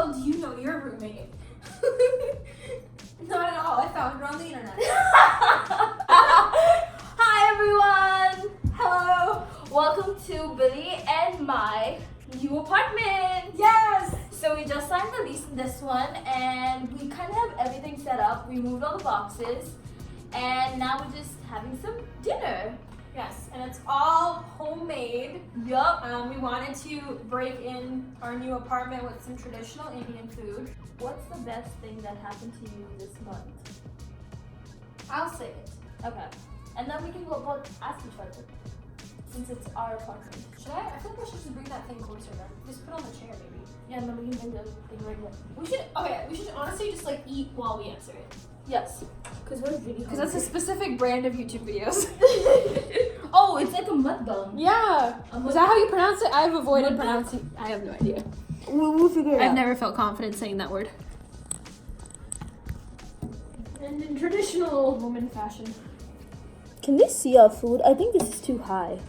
well do you know your roommate? Not at all. I found her on the internet. Hi everyone! Hello! Welcome to Billie and my new apartment! Yes! So we just signed the lease in this one and we kind of have everything set up. We moved all the boxes and now we're just having some dinner. Yes, and it's all homemade. Yup. We wanted to break in our new apartment with some traditional Indian food. What's the best thing that happened to you this month? I'll say it. Okay. And then we can go about ask each other since it's our apartment. Should I? I feel like I should just bring that thing closer then. Just put it on the chair, maybe. Yeah, and then we can bring the thing right here. We should honestly just like eat while we answer it. Yes. Because we're really Because that's a specific brand of YouTube videos. Oh, it's like a mukbang. Yeah. Was that how you pronounce it? I've avoided Mukbang? pronouncing. I have no idea. We'll figure it out. I've never felt confident saying that word. And in traditional old woman fashion. Can they see our food? I think this is too high.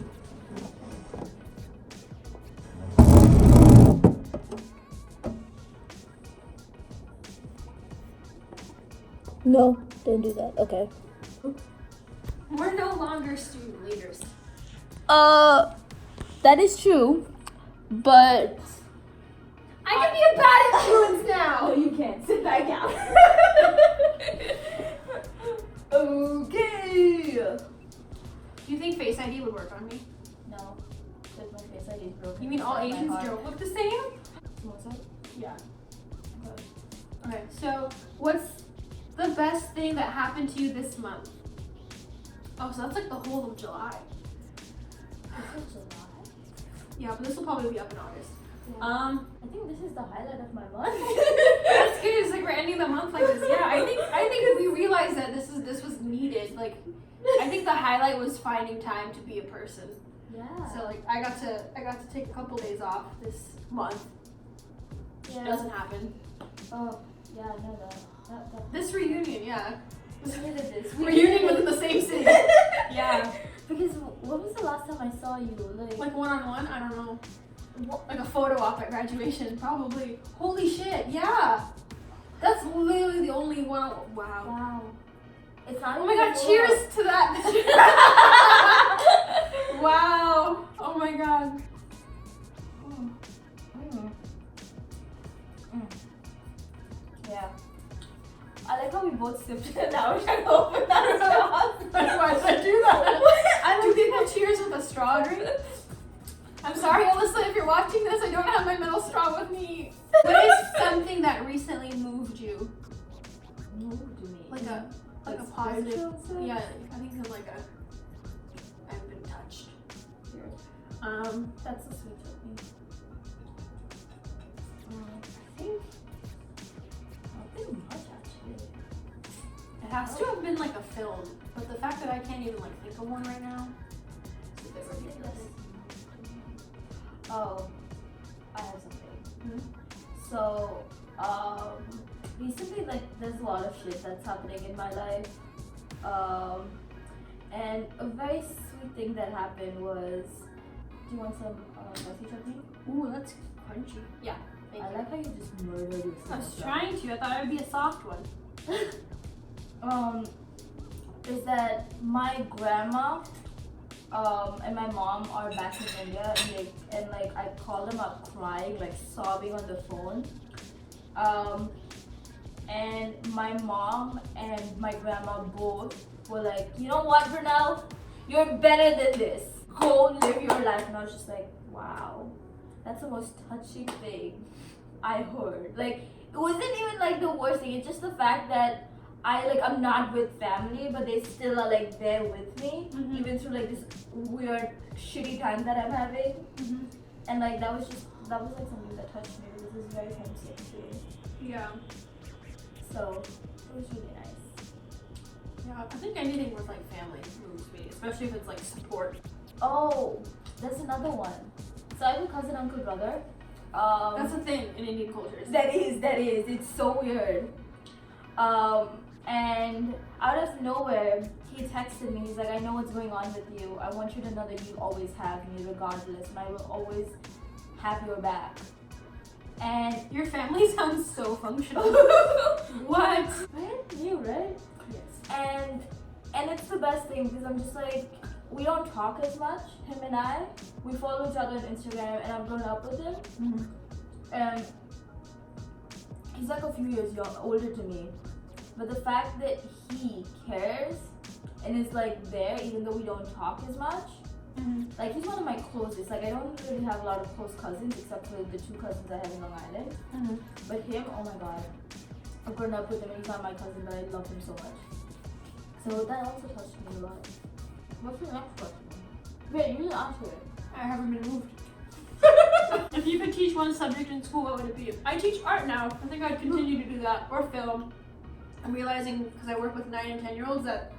No, don't do that. Okay. We're no longer student leaders. That is true, but I can be a bad influence now. no, you can't. Sit back down. Okay. Do you think Face ID would work on me? No, because my face ID is broken. You mean all inside my Asians heart. don't look the same? Yeah. Okay, so what's the best thing that happened to you this month? Oh, so that's like the whole of July. This is July. Yeah, but this will probably be up in August. Yeah. I think this is the highlight of my month. That's good. It's like we're ending the month like this. Yeah, I think we realized that this was needed. Like, I think the highlight was finding time to be a person. Yeah. So like I got to take a couple days off this month. Yeah. Doesn't happen. Oh, yeah, I know that. This reunion, yeah. We did this. Reunion within the same city. Yeah. Because when was the last time I saw you? Like one-on-one? I don't know. Like a photo op at graduation, probably. Holy shit, yeah. That's literally the only one. Wow. Wow. It's not. Oh my god, even cheers to that. Wow. Oh my god. Mm. Mm. Mm. Yeah. I like how we both sipped it and now we're trying to open that straw. Why did I do that? I do people cheers with a straw drink. I'm sorry, Alyssa, if you're watching this, I don't have my metal straw with me. What is something that recently moved you? Moved me. Like a positive. Yeah, I think it's like I've been touched. That's so sweet of me. I think nothing much actually. It has to have been like a film, but the fact that I can't even like think of one right now is a bit ridiculous. Oh, I have something. Hmm? So, recently, like, there's a lot of shit that's happening in my life. And a very sweet thing that happened was, do you want some spicy chutney? Ooh, that's crunchy. Yeah, thank I you. like how you just murdered your I was sister. trying to. I thought it would be a soft one. Is that my grandma and my mom are back in India and I called them up crying, like sobbing on the phone. And my mom and my grandma both were like, you know what, Brenelle? You're better than this. Go live your life. And I was just like, wow, that's the most touching thing I heard. Like, it wasn't even like the worst thing. It's just the fact that I'm not with family, but they still are like there with me, even through like this weird, shitty time that I'm having. And like that was like something that touched me because it was very homesick too. Yeah. So it was really nice. Yeah, I think anything with like family moves me, especially if it's like support. Oh, there's another one. So I have a cousin, uncle, brother. That's a thing in Indian cultures. That is. It's so weird. And out of nowhere, he texted me. He's like, I know what's going on with you. I want you to know that you always have me regardless, and I will always have your back. And Your family sounds so functional. What? right? New, right? Yes. And it's the best thing because I'm just like, we don't talk as much, him and I. We follow each other on Instagram and I've grown up with him. Mm-hmm. And he's like a few years older to me. But the fact that he cares and is like there even though we don't talk as much, Mm-hmm. like he's one of my closest. Like I don't really have a lot of close cousins except for the 2 cousins I have in Long Island. Mm-hmm. But him, oh my god. I've grown up with him and he's not my cousin, but I love him so much. So that also touched me a lot. What's your next question? Wait, you didn't answer it. I haven't been moved. If you could teach one subject in school, what would it be? I teach art now. I think I'd continue to do that, or film. I'm realizing, because I work with 9 and 10-year-olds, that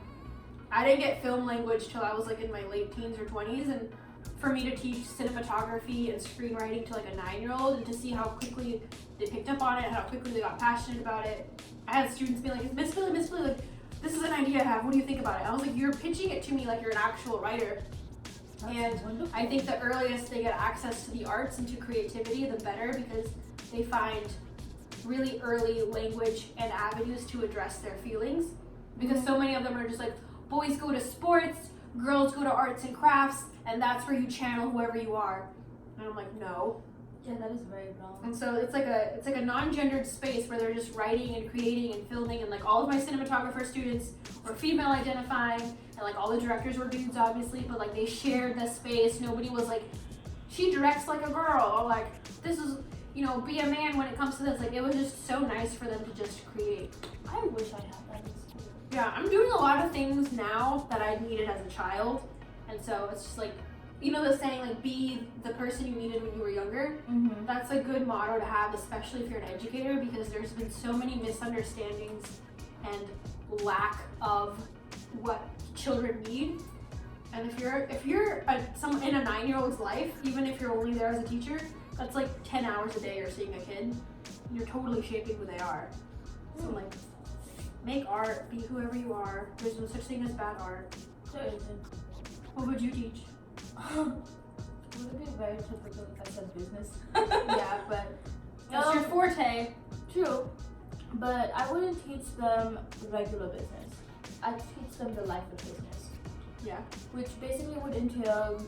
I didn't get film language till I was like in my late teens or 20s, and for me to teach cinematography and screenwriting to like a 9-year-old and to see how quickly they picked up on it, how quickly they got passionate about it. I had students be like, Miss Billie, like, this is an idea I have, what do you think about it? I was like, you're pitching it to me like you're an actual writer. And wonderful. I think the earliest they get access to the arts and to creativity, the better, because they find really early language and avenues to address their feelings. Because so many of them are just like, boys go to sports, girls go to arts and crafts, and that's where you channel whoever you are. And I'm like, no. Yeah, that is very wrong. And so it's like a non-gendered space where they're just writing and creating and filming, and like all of my cinematographer students were female identifying, and like all the directors were dudes obviously, but like they shared the space. Nobody was like, she directs like a girl, or like this is, you know, be a man when it comes to this. Like it was just so nice for them to just create. I wish I had that in school. Yeah, I'm doing a lot of things now that I needed as a child, and so it's just like, you know the saying, like, be the person you needed when you were younger? Mm-hmm. That's a good motto to have, especially if you're an educator, because there's been so many misunderstandings and lack of what children need. And if you're in a 9-year-old's life, even if you're only there as a teacher, that's like 10 hours a day you're seeing a kid. You're totally shaping who they are. So like, make art, be whoever you are. There's no such thing as bad art. There isn't. What would you teach? Would it be very typical if I said business? Yeah, but that's your forte. True. But I wouldn't teach them regular business. I'd teach them the life of business. Yeah. Which basically would entail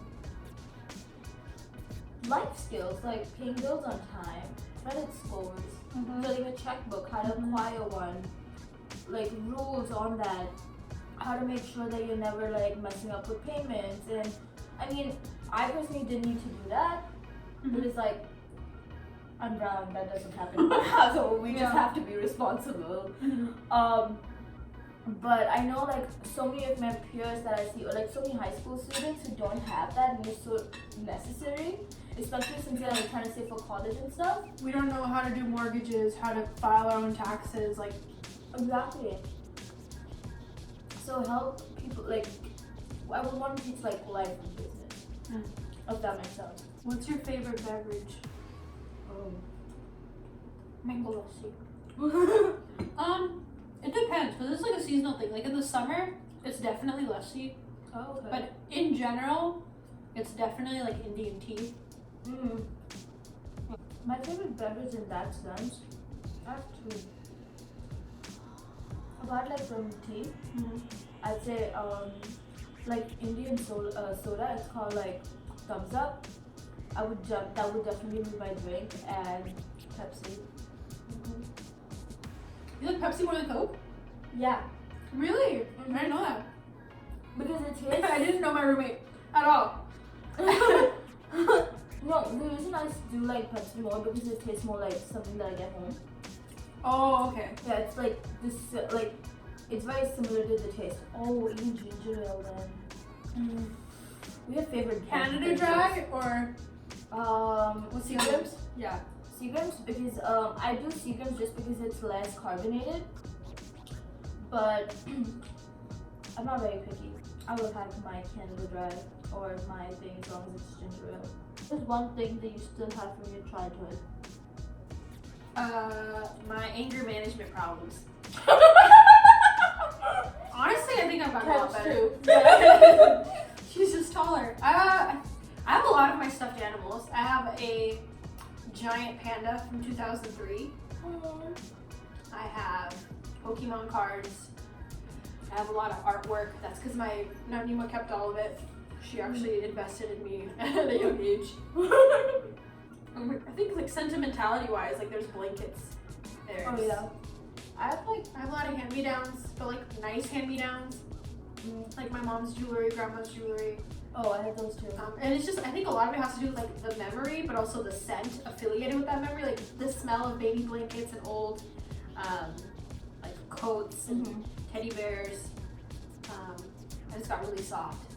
life skills like paying bills on time, credit scores, filling a checkbook, how to acquire one, like rules on that, how to make sure that you're never like messing up with payments. And I mean, I personally didn't need to do that, but it's like, I'm brown, that doesn't happen in my household, we just have to be responsible. But I know like so many of my peers that I see, or like so many high school students who don't have that, and it's so necessary, especially since they're like trying to save for college and stuff. We don't know how to do mortgages, how to file our own taxes, like. Exactly. So help people, like, I would want to teach like life and business, if that makes sense. What's your favorite beverage? Mango lassi. It depends, because it's like a seasonal thing. Like in the summer, it's definitely lassi. Oh, okay. But in general, it's definitely like Indian tea. My favorite beverage in that sense, I have two. Apart like from tea, I'd say like Indian soda, it's called like Thumbs Up. That would definitely be my drink, and Pepsi. You like Pepsi more than Coke? Yeah. Really? I didn't know that. Because it tastes. I didn't know my roommate at all. No, the reason I do like Pepsi more because it tastes more like something that I get home. Oh, okay. Yeah, it's like this, like it's very similar to the taste. Oh, even ginger ale then. We have favorite Canada Dry or what's Seagram's? Yeah. Seagram's, because I do Seagram's just because it's less carbonated. But I'm not very picky. I will have my Canada Dry or my thing as long as it's ginger ale. There's one thing that you still have from your childhood. My anger management problems. Honestly, I think I've gotten a lot better. She's just taller. I have a lot of my stuffed animals. I have a giant panda from 2003. I have Pokemon cards. I have a lot of artwork. That's because my Nima kept all of it. She actually invested in me at a young age. I think like sentimentality wise, like there's blankets. There's, Oh yeah. I have a lot of hand-me-downs, but like nice hand-me-downs. Like my mom's jewelry, grandma's jewelry. Oh, I have those too. And it's just, I think a lot of it has to do with like the memory, but also the scent affiliated with that memory. Like the smell of baby blankets and old like coats and teddy bears. I just got really soft.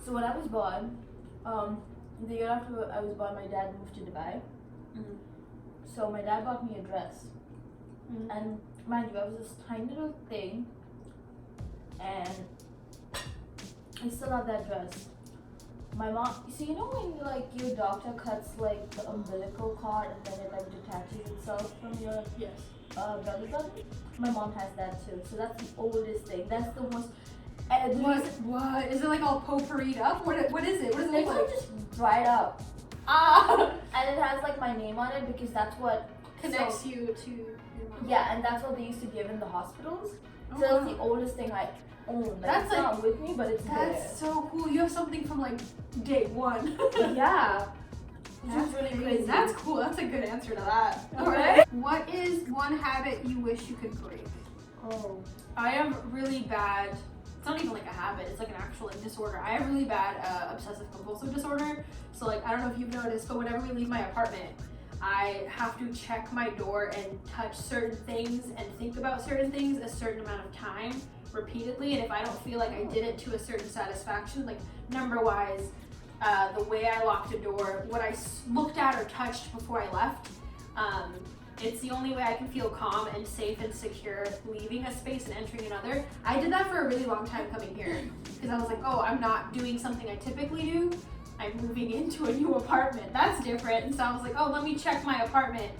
So when I was born, the year after I was born, my dad moved to Dubai. So my dad bought me a dress. And mind you, I was this tiny little thing, and I still have that dress. My mom, so you know when like your doctor cuts like the umbilical cord and then it like detaches itself from your belly button? My mom has that too. So that's the oldest thing. That's the most. What? Is it like all potpourried up? What is it? What does it look It's like? like just dried up. And it has like my name on it because that's what Connects you to your mom. Yeah, and that's what they used to give in the hospitals. Oh, So that's wow. the oldest thing I own. Like, That's it's like- not with me, but it's That's so cool. You have something from like day one. there. Yeah. That's Which is really crazy. crazy. That's cool. That's a good answer to that. Alright. What is one habit you wish you could break? Oh. I have really bad. It's not even like a habit. It's like an actual like, disorder. I have really bad obsessive compulsive disorder. So like I don't know if you've noticed, but whenever we leave my apartment, I have to check my door and touch certain things and think about certain things a certain amount of time repeatedly. And if I don't feel like I did it to a certain satisfaction, like number wise, the way I locked a door, what I looked at or touched before I left, it's the only way I can feel calm and safe and secure leaving a space and entering another. I did that for a really long time coming here because I was like, oh, I'm not doing something I typically do. I'm moving into a new apartment. That's different. And so I was like, oh, let me check my apartment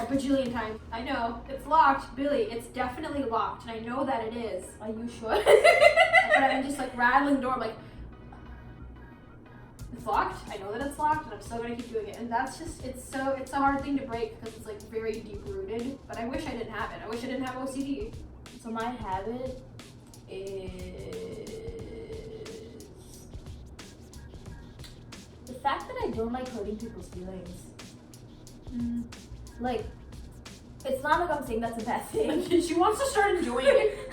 a bajillion times. I know, it's locked. Billy, it's definitely locked. And I know that it is. Are you sure? But I'm just like rattling the door. I'm like, it's locked. I know that it's locked and I'm still gonna keep doing it. And that's just, it's a hard thing to break because it's like very deep rooted. But I wish I didn't have it. I wish I didn't have OCD. So my habit is the fact that I don't like hurting people's feelings. Like, it's not like I'm saying that's a bad thing. She wants to start enjoying it.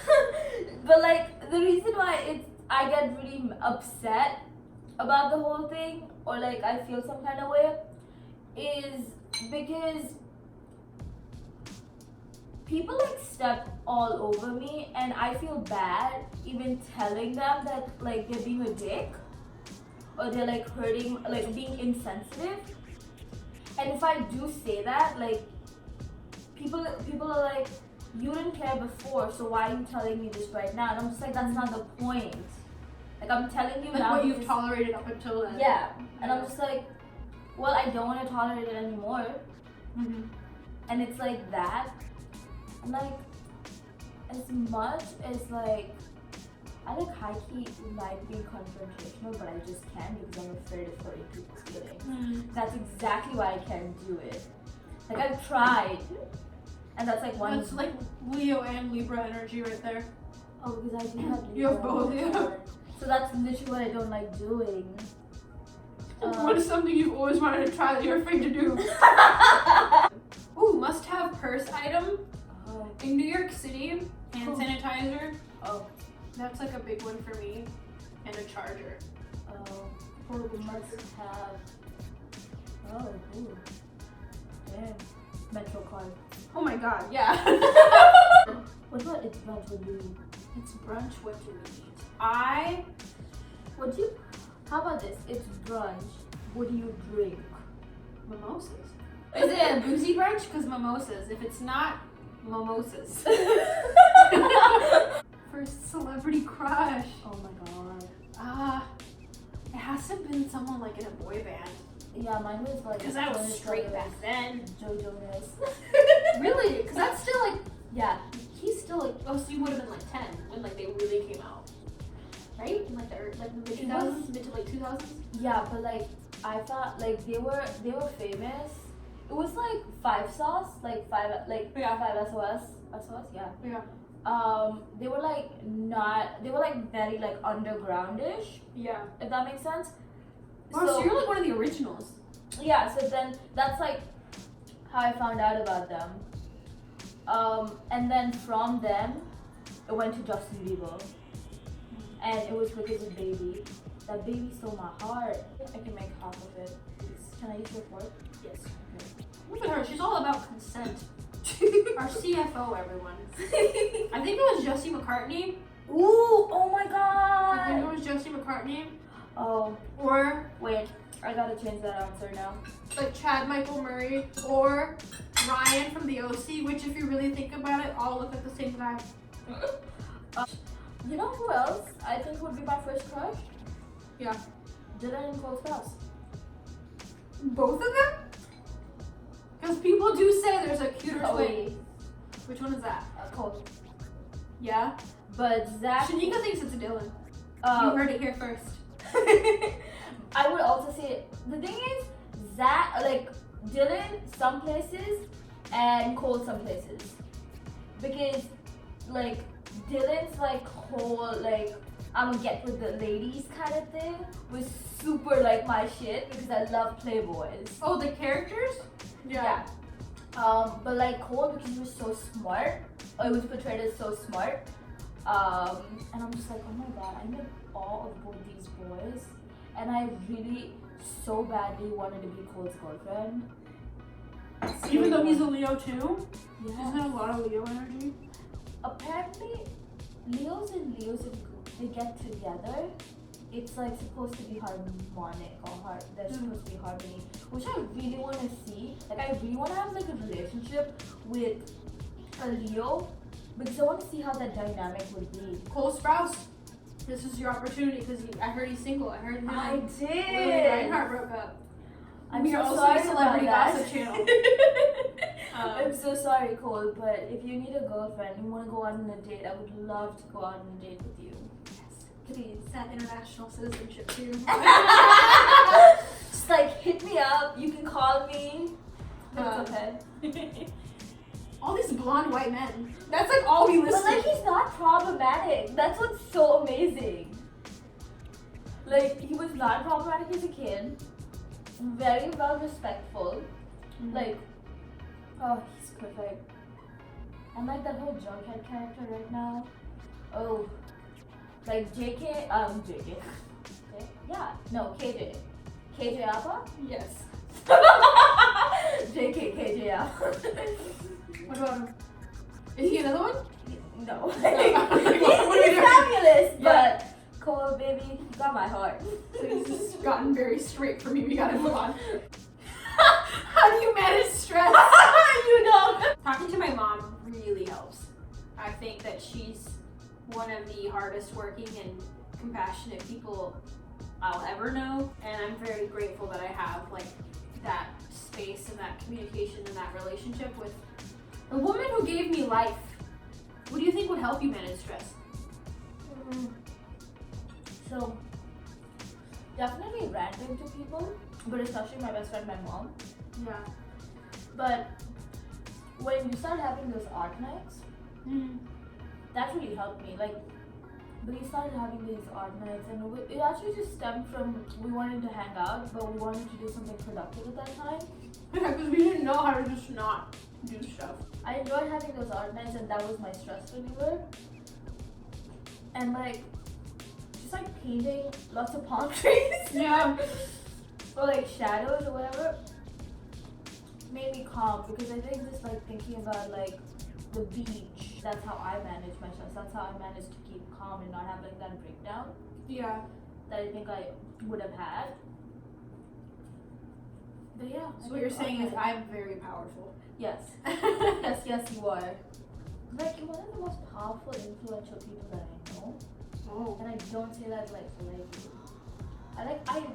But like the reason why I get really upset about the whole thing, or like I feel some kind of way, is because people like step all over me, and I feel bad even telling them that like they're being a dick, or they're like hurting, like being insensitive. And if I do say that, like people are like, you didn't care before, so why are you telling me this right now? And I'm just like, that's not the point. Like I'm telling you Like now. what you've because- tolerated up until then. Yeah, and I'm just like, well, I don't want to tolerate it anymore. And it's like that. I'm like, as much as like, I like high key like being confrontational, but I just can't because I'm afraid of hurting people's feelings. That's exactly why I can't do it. Like I've tried, and that's like one. That's like Leo and Libra energy right there. Oh, because I do have. You have Libra both, on my yeah. chart. So that's literally what I don't like doing. What is something you've always wanted to try that you're afraid to do? Ooh, must-have purse item in New York City. Hand sanitizer. Oh. That's like a big one for me. And a charger. Portable Must charger. have. Oh, ooh. Damn. Metro card. Oh my god, yeah. What about it's brunch with you? It's brunch. What do we eat? How about this? It's brunch. What do you drink? Mimosas. Is it a boozy brunch? Because mimosas. If it's not, mimosas. First celebrity crush. Oh my god. It has to have been someone like in a boy band. Yeah, mine was like. Because I was Jonas straight Brothers, back then. Joe Jonas. Really? Because that's still like, Yeah. he's still like, oh, so you would have been like 10 when like they really came out. Right? In like the mid He 2000s, mid to late 2000s? Yeah, but like I thought like they were famous. It was like 5 sauce, like five Yeah. 5 SOS, yeah. Yeah. They were like very like undergroundish, Yeah. if that makes sense. Oh, so you're like one of the originals. Yeah, so then that's like how I found out about them. And then from them, it went to Justin Bieber, and it was because of Baby. That Baby stole my heart. I can make half of it. Please. Can I use your fork? Yes. Okay. Look at her. She's all about consent. Our CFO, everyone. I think it was Jesse McCartney. Ooh! Oh my I think God! it was Jesse McCartney. Oh, Or wait. I gotta change that answer now. like Chad Michael Murray. Or Ryan from the OC, which if you really think about it, all look like the same guy. You know who else I think would be my first crush? Yeah. Dylan and Cole Sprouse. Both of them? Because people do say there's a cuter twin. Wait. Which one is that? Cole. Yeah. But Zach. Shanika thinks it's Dylan. You heard it here first. I would also say the thing is Zach, like Dylan some places and Cole some places, because like Dylan's like whole like I'm gonna get with the ladies kind of thing was super like my shit because I love Playboys. Oh, the characters? Yeah. But like Cole, because he was so smart, or he was portrayed as so smart. And I'm just like, oh my god, I'm in awe of both these boys. And I really so badly wanted to be Cole's girlfriend. Even though he's a Leo too? Yeah. Isn't that a lot of Leo energy? Apparently, Leos and they get together. It's like supposed to be harmonic or there's supposed to be harmony, which I really want to see. Like I really want to have like a relationship with a Leo because I want to see how that dynamic would be. Cole Sprouse. This is your opportunity because I heard he's single. I heard him. I Lily did. Reinhardt broke up. I'm We are so also sorry a celebrity about gossip that. channel. I'm so sorry, Cole, but if you need a girlfriend, you want to go on a date, I would love to go on a date with you. Please. That international citizenship too. Just like hit me up. You can call me. It's okay. All these blonde white men. That's like all we listen. But like he's not problematic. That's what's so amazing. Like he was not problematic as a kid. Very well respectful. Like, oh, he's perfect. And like that whole Jughead character right now. Oh, like JK. Yeah, no, KJ. KJ Alpha? Yes. JK KJ Alpha. What about him? Is he another one? No. What He's fabulous, but Cole, baby, you got my heart. So he's just gotten very straight for me. We gotta move on. How do you manage stress? You know. Talking to my mom really helps. I think that she's one of the hardest working and compassionate people I'll ever know, and I'm very grateful that I have like that space and that communication and that relationship with the woman who gave me life. What do you think would help you manage stress? So, definitely ranting to people, but especially my best friend, my mom. Yeah. But when you start having those art nights, that really helped me. Like, we started having these art nights, and it actually just stemmed from we wanted to hang out, but we wanted to do something productive at that time. Yeah, because we didn't know how to just not do stuff. I enjoyed having those art nights, and that was my stress reliever. And like, just like painting lots of palm trees. Yeah. Or like shadows or whatever made me calm, because I think just like thinking about like the beach, that's how I manage my stress. That's how I manage to keep calm and not have like that breakdown Yeah. that I think I would have had. But yeah. So what you're saying is I'm very powerful. Yes. yes, you are. Like, you're one of the most powerful, influential people that I know. Oh. And I don't say that like lightly.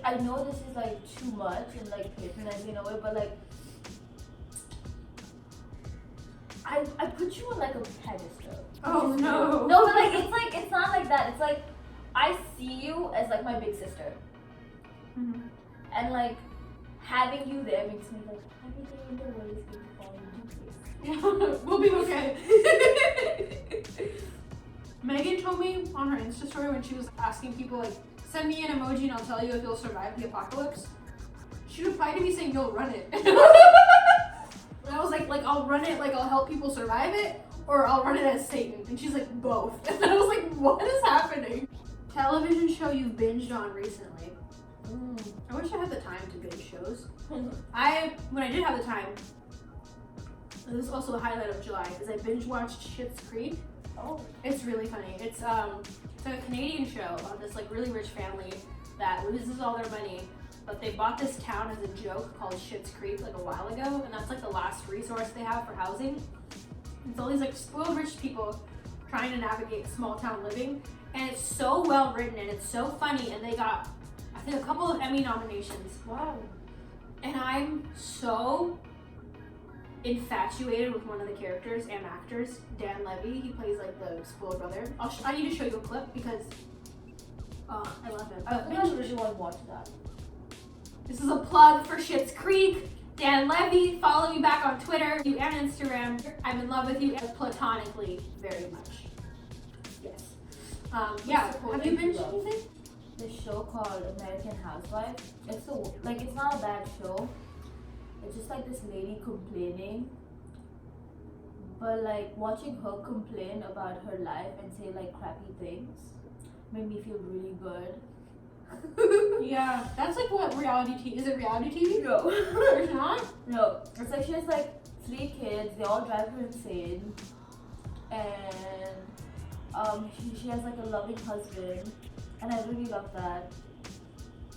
I know this is like too much and like patronizing in a way, but like I put you on like a pedestal. Oh no. No, but like it's not like that. It's like I see you as like my big sister. Mhm. And like having you there makes me like everything in the world is going to fall into place. Yeah, we'll be okay. Megan told me on her Insta story when she was asking people like, send me an emoji and I'll tell you if you'll survive the apocalypse. She replied to me saying you'll run it. And I was like I'll run it, like I'll help people survive it, or I'll run it as Satan. And she's like, both. And I was like, what is happening? Television show you've binged on recently. I wish I had the time to binge shows. When I did have the time, this is also a highlight of July, is I binge watched Schitt's Creek. Oh. It's really funny. It's a Canadian show about this like really rich family that loses all their money, but they bought this town as a joke called Schitt's Creek like a while ago, and that's like the last resource they have for housing. It's all these like spoiled rich people trying to navigate small town living, and it's so well written and it's so funny, and they got I think a couple of Emmy nominations. Wow. And I'm so infatuated with one of the characters and actors, Dan Levy. He plays like the spoiled brother. I need to show you a clip because I love him. I think I really want to watch that. This is a plug for Schitt's Creek. Dan Levy, follow me back on Twitter and Instagram. I'm in love with you platonically very much. Yes. Yeah. Have you binged anything? This show called American Housewives. It's not a bad show. It's just like this lady complaining, but like watching her complain about her life and say like crappy things made me feel really good. Yeah, that's like what reality TV is. It reality TV? No. It's not? No. It's like she has like 3 kids. They all drive her insane, and she has like a loving husband, and I really love that.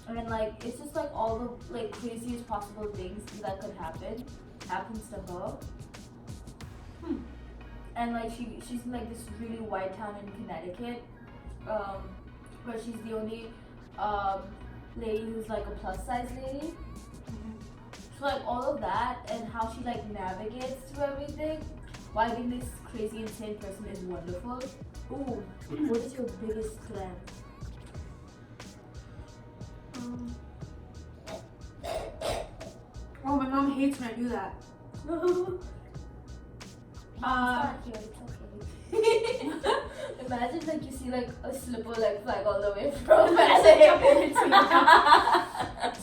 I mean, like, it's just like all the like craziest possible things that could happens to her. And like she's in like this really white town in Connecticut, where she's the only lady who's like a plus size lady. So like all of that and how she like navigates through everything while being this crazy insane person is wonderful. Ooh, what is your biggest strength? Oh, my mom hates when I do that. Imagine like you see like a slipper like flying all the way from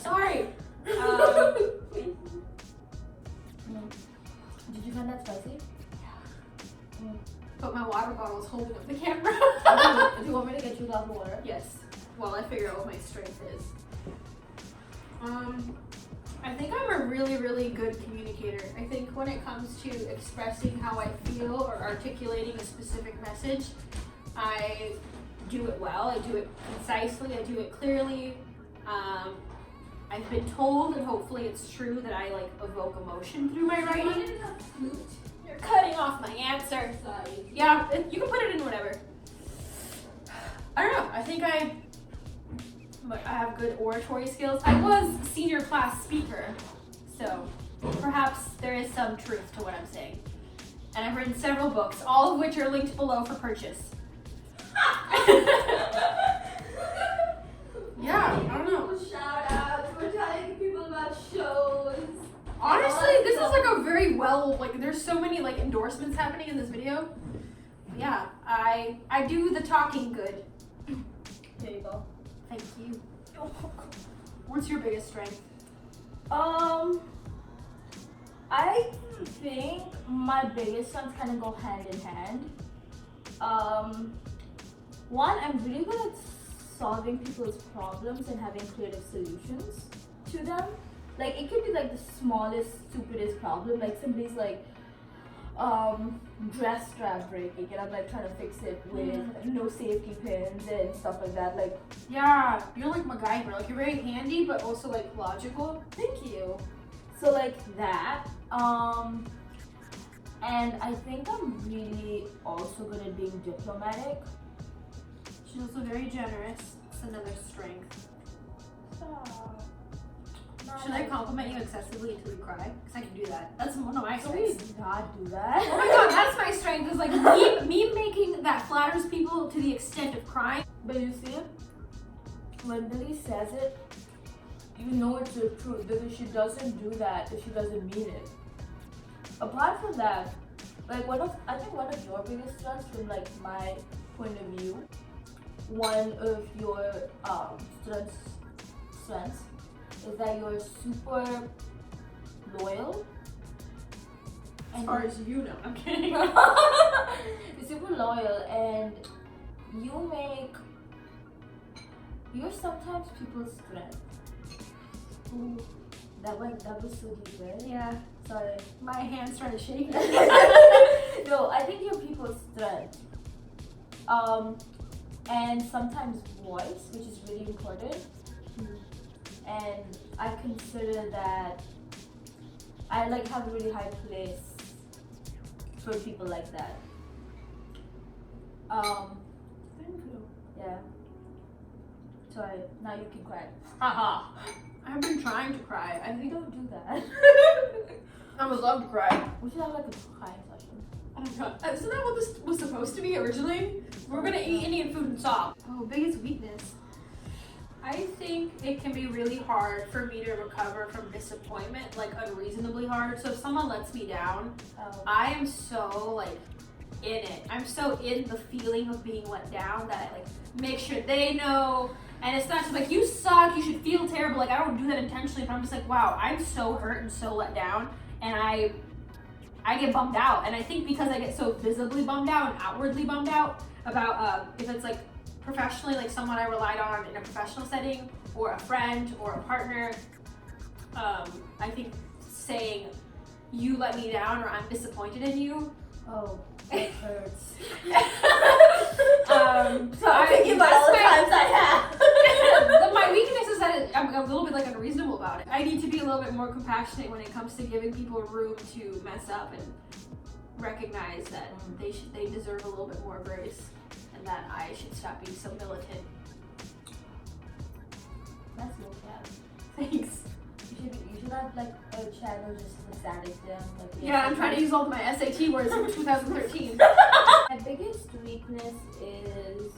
Sorry. Did you find that spicy? But my water bottle is holding up the camera. Do you want me to get you a glass of water? Yes. Well, I figure out what my strength is. I think I'm a really, really good communicator. I think when it comes to expressing how I feel or articulating a specific message, I do it well. I do it concisely. I do it clearly. I've been told, and hopefully it's true, that I like evoke emotion through my writing. You're cutting off my answer. Sorry. Yeah, you can put it in whatever. I don't know. I think I have good oratory skills. I was a senior class speaker, so perhaps there is some truth to what I'm saying. And I've written several books, all of which are linked below for purchase. Yeah, I don't know. Shout out. We're telling people about shows. Honestly, this is like a very there's so many like endorsements happening in this video. Yeah, I do the talking good. There you go. Thank you. What's your biggest strength? I think my biggest strengths kind of go hand in hand. One, I'm really good at solving people's problems and having creative solutions to them. Like it could be like the smallest, stupidest problem. Like somebody's like dress strap breaking and I'm like trying to fix it with no safety pins and stuff like that. Like yeah, you're like MacGyver. Like you're very handy but also like logical. Thank you. So like that. And I think I'm really also good at being diplomatic. She's also very generous. It's another strength. Should I compliment you excessively until you cry? Because I can do that. That's one of my strengths. Please not do that. Oh my god, that's my strength. Is like me making that flatters people to the extent of crying. But you see, when Billie says it, you know it's the truth because she doesn't do that if she doesn't mean it. Apart from that, like I think one of your biggest strengths from like my point of view, one of your strengths is that you're super loyal. As far as you know, I'm kidding. You're super loyal and you're sometimes people's strength. Ooh, that was so deep, right? Yeah. Sorry. My hands started shaking. No, I think you're people's strength. And sometimes voice, which is really important. And I consider that I like have a really high place for people like that. Thank you. Yeah. Sorry, now you can cry. Haha. I've been trying to cry. I We think don't do that. I would love to cry. We should have like a crying session. Oh my god. Isn't that what this was supposed to be originally? We're gonna eat Indian food and stop. Oh, biggest weakness. I think it can be really hard for me to recover from disappointment, like unreasonably hard. So if someone lets me down, I am so like in it. I'm so in the feeling of being let down that I like make sure they know. And it's not just like, you suck, you should feel terrible. Like, I don't do that intentionally, but I'm just like, wow, I'm so hurt and so let down. And I get bummed out. And I think because I get so visibly bummed out and outwardly bummed out about if it's like professionally, like someone I relied on in a professional setting, or a friend or a partner, I think saying, you let me down, or I'm disappointed in you. Oh, it hurts. So I'm thinking about all the times I have. My weakness is that I'm a little bit like unreasonable about it. I need to be a little bit more compassionate when it comes to giving people room to mess up and recognize that they deserve a little bit more grace, and that I should stop being so militant. That's your cat. Thanks. You should have like a channel just for static them. Like, Yeah, I'm trying to use all of my SAT words from 2013. My biggest weakness is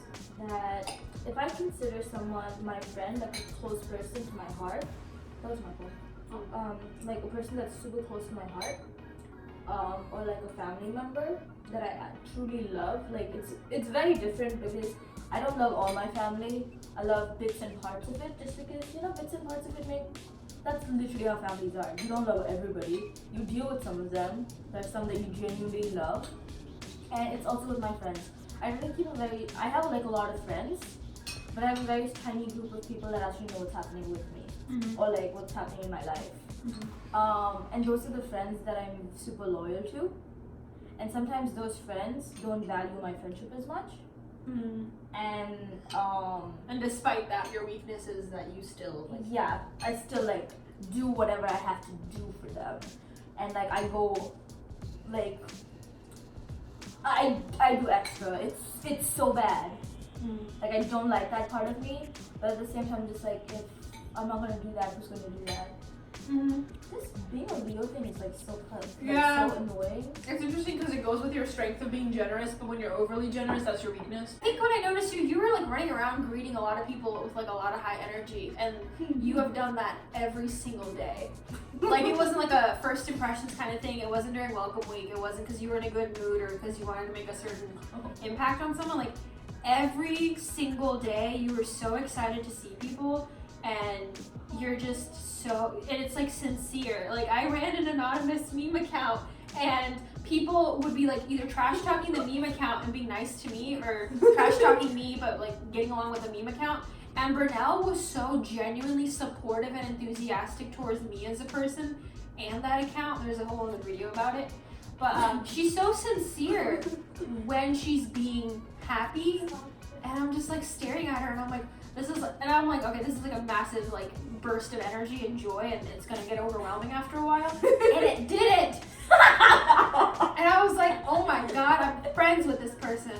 that if I consider someone my friend, like a close person to my heart, that was my phone. Like a person that's super close to my heart, or like a family member that I truly love. Like it's very different because I don't love all my family. I love bits and parts of it, just because bits and parts of it that's literally how families are. You don't love everybody. You deal with some of them. There's some that you genuinely love. And it's also with my friends. I really keep I have like a lot of friends, but I have a very tiny group of people that actually know what's happening with me, or like what's happening in my life. And those are the friends that I'm super loyal to. And sometimes those friends don't value my friendship as much. And despite that, your weakness is that you still like, yeah, I still like do whatever I have to do for them, and like I go like I do extra. It's so bad. Like I don't like that part of me, but at the same time, just like if I'm not gonna do that, who's gonna do that? This being a Leo thing is like so so annoying. It's interesting because it goes with your strength of being generous, but when you're overly generous, that's your weakness. I think when I noticed you were like running around greeting a lot of people with like a lot of high energy, and you have done that every single day. Like it wasn't like a first impressions kind of thing. It wasn't during welcome week. It wasn't because you were in a good mood or because you wanted to make a certain impact on someone. Like every single day, you were so excited to see people, and you're just so, and it's like sincere. Like I ran an anonymous meme account, and people would be like either trash talking the meme account and being nice to me, or trash talking me but like getting along with the meme account. And Brenelle was so genuinely supportive and enthusiastic towards me as a person and that account. There's a whole other video about it. But she's so sincere when she's being happy, and I'm just like staring at her, and I'm like, okay, this is like a massive like burst of energy and joy, and it's gonna get overwhelming after a while. And it didn't. And I was like, oh my god, I'm friends with this person.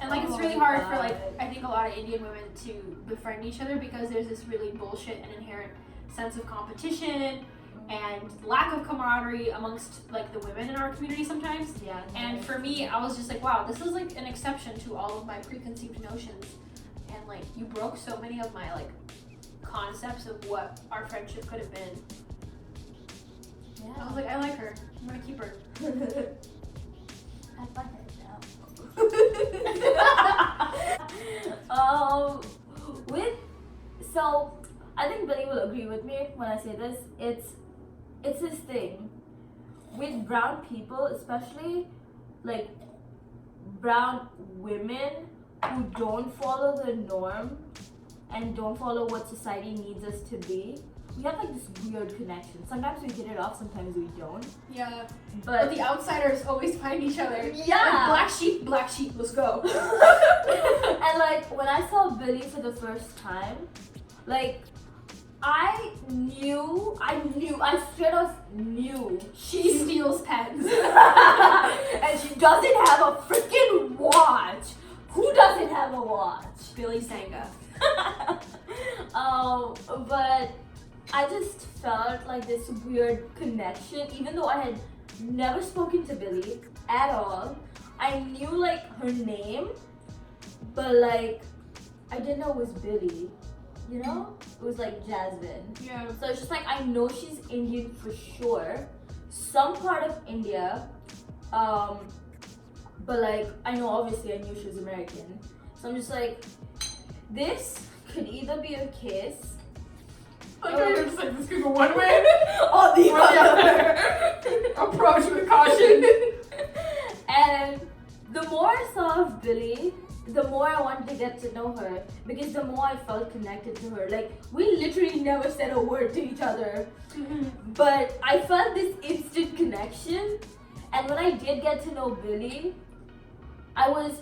And like it's really hard for like I think a lot of Indian women to befriend each other because there's this really bullshit and inherent sense of competition and lack of camaraderie amongst like the women in our community sometimes. Yeah. And for me, I was just like, wow, this is like an exception to all of my preconceived notions. And like you broke so many of my like concepts of what our friendship could have been. Yeah. I was like, I like her. I'm gonna keep her. I find it now. So I think Billy will agree with me when I say this. It's his thing with brown people, especially like brown women who don't follow the norm and don't follow what society needs us to be. We have like this weird connection. Sometimes we hit it off, sometimes we don't. Yeah. But the outsiders always find each other. Yeah. Like, black sheep, let's go. And like when I saw Billy for the first time, like I straight off knew She steals pens. and she doesn't have a freaking watch. Who doesn't have a watch? Billie Sanga. But I just felt like this weird connection, even though I had never spoken to Billie at all. I knew like her name, but like I didn't know it was Billie. You know? It was like Jasmine. Yeah. So it's just like I know she's Indian for sure. Some part of India. But like I know obviously I knew she was American. So I'm just like, this could either be a kiss. Like I just like this could go one way or the other. Approach with caution. And the more I saw of Billie, the more I wanted to get to know her, because the more I felt connected to her. Like we literally never said a word to each other, but I felt this instant connection. And when I did get to know Billie, I was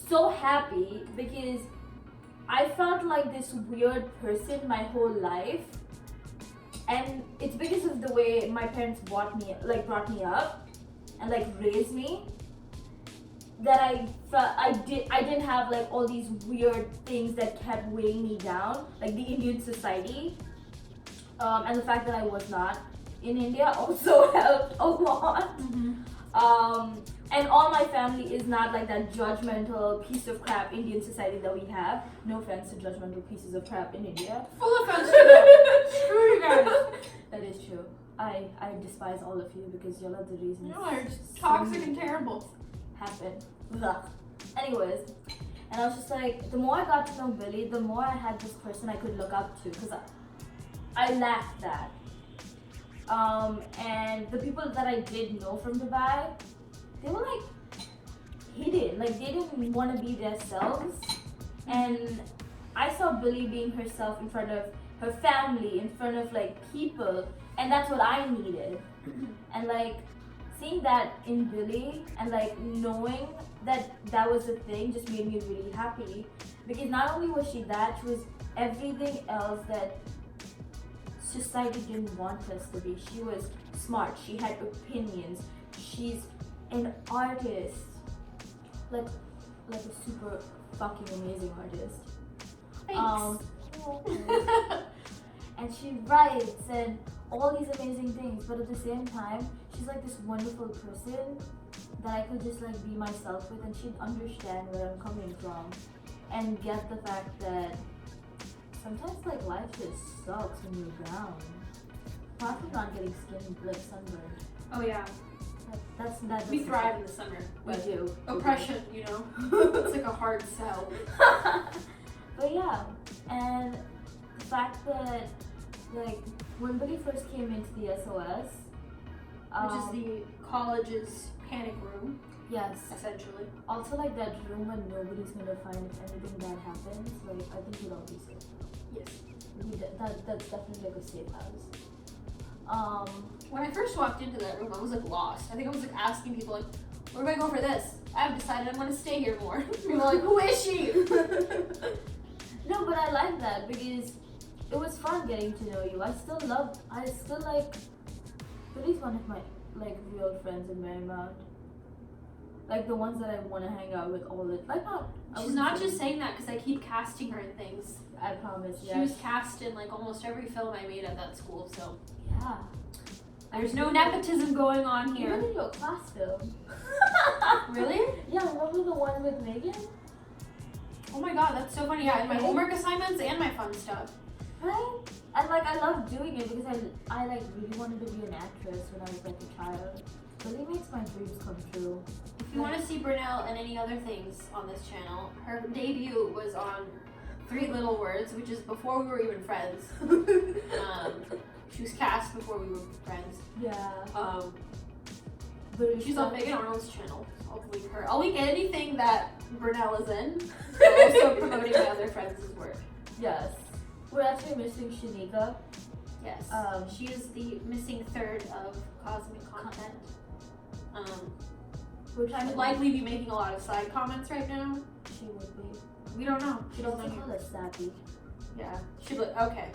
so happy because I felt like this weird person my whole life. And it's because of the way my parents brought me up and like raised me, that I felt I didn't have like all these weird things that kept weighing me down, like the Indian society, and the fact that I was not in India also helped a lot. And all my family is not like that judgmental piece of crap Indian society that we have. No offense to judgmental pieces of crap in India. Full offense to them. Screw you guys. That is true. I despise all of you because y'all are the reason. You are just toxic and terrible. Happen. Ugh. Anyways, and I was just like, the more I got to know Billie, the more I had this person I could look up to, because I lacked that. And the people that I did know from Dubai, they were like hidden, like they didn't want to be themselves. And I saw Billie being herself in front of her family, in front of like people, and that's what I needed. And like seeing that in Billie and like knowing that that was the thing just made me really happy, because not only was she that, she was everything else that society didn't want us to be. She was smart, she had opinions, she's an artist, like a super fucking amazing artist. Thanks. And she writes and all these amazing things, but at the same time she's like this wonderful person that I could just like be myself with, and she'd understand where I'm coming from and get the fact that sometimes like life just sucks when you're brown. Apart from not getting skin like sunburned. Oh yeah. That's We thrive in the summer. We But do. oppression, you know. It's like a hard sell. But yeah, and the fact that like when Billie first came into the SOS, Which is the college's panic room, yes, essentially. also like that room where nobody's gonna find if anything bad happens. Like I think we'll all be safe. Yes. That's definitely like a safe house. When I first walked into that room, I was like lost. I think I was like asking people like, where do I go for this? I've decided I'm gonna stay here more. People were like, who is she? No, but I like that because it was fun getting to know you. I still like Billie's one of my like real friends in Marymount. Like the ones that I want to hang out with all the like not. She's not just saying that because I keep casting her in things. I promise. She was cast in like almost every film I made at that school, so yeah. there's no nepotism going on Even here. in your class film. Really? Yeah, remember the one with Megan? Oh my god, that's so funny. Yeah, in my homework assignments and my fun stuff. Right? And like I love doing it because I like really wanted to be an actress when I was like a child. Really makes my dreams come true. If you want to see Brenelle and any other things on this channel, her debut was on Three Little Words, which is before we were even friends. She was cast before we were friends. Yeah. She's on Megan Arnold's channel. I'll link her. I'll link anything that Brenelle is in. I'm also promoting my other friends' work. Yes. We're actually missing Shanika. Yes. She is the missing third of Cosmic Content. We're trying to likely be making a lot of side comments right now. She would be. We don't know. She'd also call us sappy. Yeah. She'd be okay.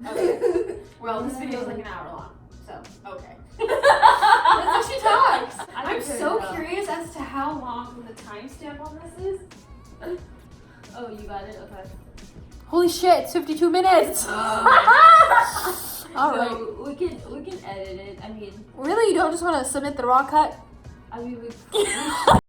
Okay. Well, this video is like an hour long, so okay. That's how she talks. I'm so curious as to how long the timestamp on this is. Oh, you got it? Okay. Holy shit, it's 52 minutes! Alright. So we can edit it. I mean, really? You don't just want to submit the raw cut? we